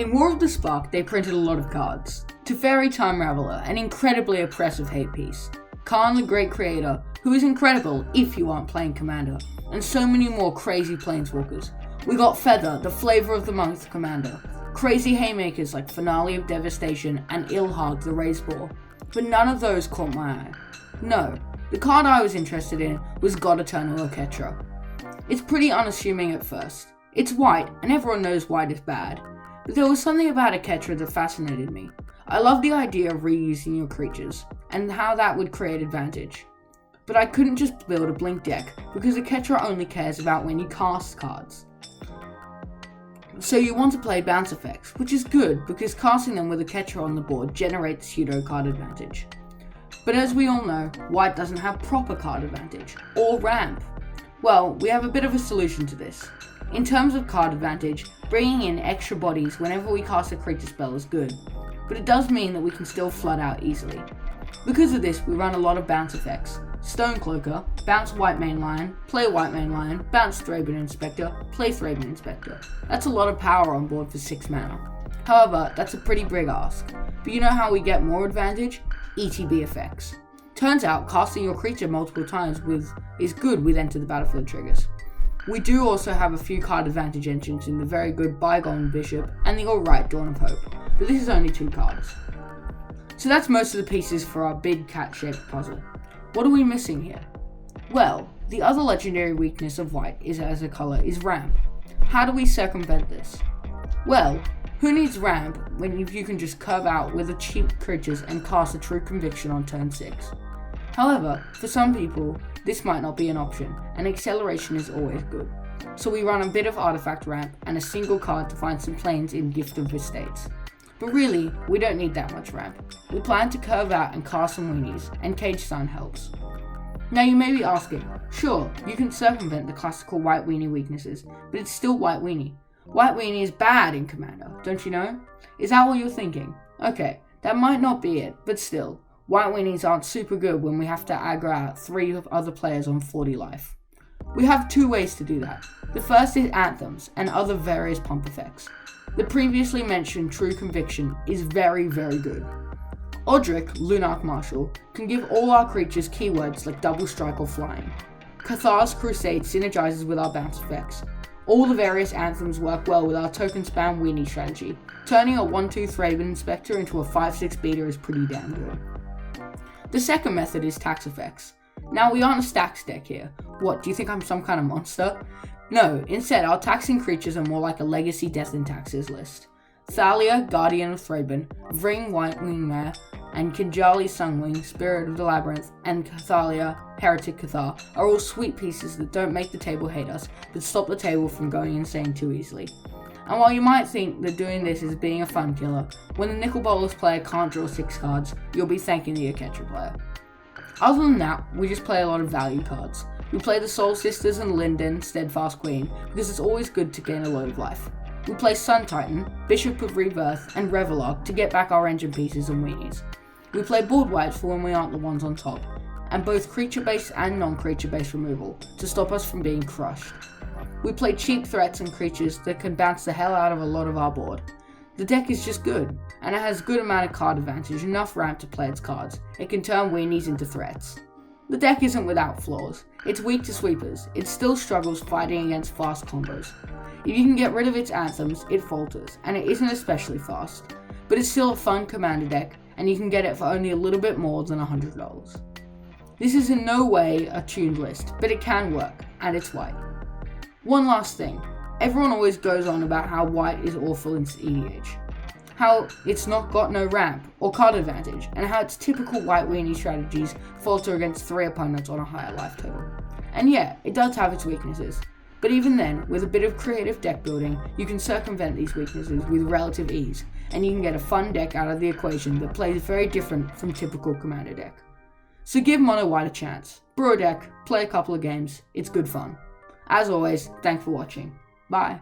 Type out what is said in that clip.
In War of the Spark, they printed a lot of cards. Teferi Time Raveler, an incredibly oppressive hate piece. Khan the Great Creator, who is incredible if you aren't playing Commander. And so many more crazy Planeswalkers. We got Feather, the flavor of the month Commander. Crazy haymakers like Finale of Devastation and Ilhag the Razeboar. But none of those caught my eye. No, the card I was interested in was God Eternal Oketra. It's pretty unassuming at first. It's white, and everyone knows white is bad. But there was something about Oketra that fascinated me. I love the idea of reusing your creatures, and how that would create advantage. But I couldn't just build a blink deck, because Oketra only cares about when you cast cards. So you want to play bounce effects, which is good, because casting them with Oketra on the board generates pseudo card advantage. But as we all know, white doesn't have proper card advantage, or ramp. Well, we have a bit of a solution to this. In terms of card advantage, bringing in extra bodies whenever we cast a creature spell is good, but it does mean that we can still flood out easily. Because of this, we run a lot of bounce effects. Stonecloaker, bounce White Mane Lion, play White Mane Lion, bounce Thraben Inspector, play Thraben Inspector. That's a lot of power on board for 6 mana. However, that's a pretty big ask. But you know how we get more advantage? ETB effects. Turns out, casting your creature multiple times is good with Enter the Battlefield triggers. We do also have a few card advantage engines in the very good Bygone Bishop and the alright Dawn of Hope, but this is only 2 cards. So that's most of the pieces for our big cat-shaped puzzle. What are we missing here? Well, the other legendary weakness of white as a colour is ramp. How do we circumvent this? Well, who needs ramp when you can just curve out with the cheap creatures and cast a True Conviction on turn 6? However, for some people, this might not be an option, and acceleration is always good. So we run a bit of artifact ramp and a single card to find some planes in Gift of Estates. But really, we don't need that much ramp. We plan to curve out and cast some weenies, and Cage Sign helps. Now you may be asking, sure, you can circumvent the classical white weenie weaknesses, but it's still white weenie. White weenie is bad in Commander, don't you know? Is that what you're thinking? Okay, that might not be it, but still, white weenies aren't super good when we have to aggro out 3 other players on 40 life. We have 2 ways to do that. The first is Anthems and other various pump effects. The previously mentioned True Conviction is very, very good. Odric, Lunarch Marshal, can give all our creatures keywords like Double Strike or Flying. Cathar's Crusade synergizes with our bounce effects. All the various anthems work well with our token spam weenie strategy. Turning a 1/2 Thraben Inspector into a 5/6 beater is pretty damn good. The second method is tax effects. Now we aren't a stacks deck here. What, do you think I'm some kind of monster? No, instead our taxing creatures are more like a Legacy Death and Taxes list. Thalia, Guardian of Thraben, Vring Whitewing Mare, and Kinjali Sunwing, Spirit of the Labyrinth, and Cathalia, Heretic Cathar are all sweet pieces that don't make the table hate us, but stop the table from going insane too easily. And while you might think that doing this is being a fun killer, when the Nicol Bolas player can't draw 6 cards, you'll be thanking the Oketra player. Other than that, we just play a lot of value cards. We play the Soul Sisters and Linden, Steadfast Queen, because it's always good to gain a load of life. We play Sun Titan, Bishop of Rebirth, and Revelog to get back our engine pieces and weenies. We play board wipes for when we aren't the ones on top, and both creature-based and non-creature-based removal to stop us from being crushed. We play cheap threats and creatures that can bounce the hell out of a lot of our board. The deck is just good, and it has good amount of card advantage, enough ramp to play its cards. It can turn weenies into threats. The deck isn't without flaws. It's weak to sweepers. It still struggles fighting against fast combos. If you can get rid of its anthems, it falters, and it isn't especially fast. But it's still a fun Commander deck, and you can get it for only a little bit more than $100. This is in no way a tuned list, but it can work, and it's white. One last thing. Everyone always goes on about how white is awful in EDH. How it's not got no ramp or card advantage, and how its typical white weenie strategies falter against 3 opponents on a higher life total. And yeah, it does have its weaknesses. But even then, with a bit of creative deck building, you can circumvent these weaknesses with relative ease, and you can get a fun deck out of the equation that plays very different from typical Commander deck. So give Mono White a chance. Brew a deck, play a couple of games, it's good fun. As always, thanks for watching. Bye.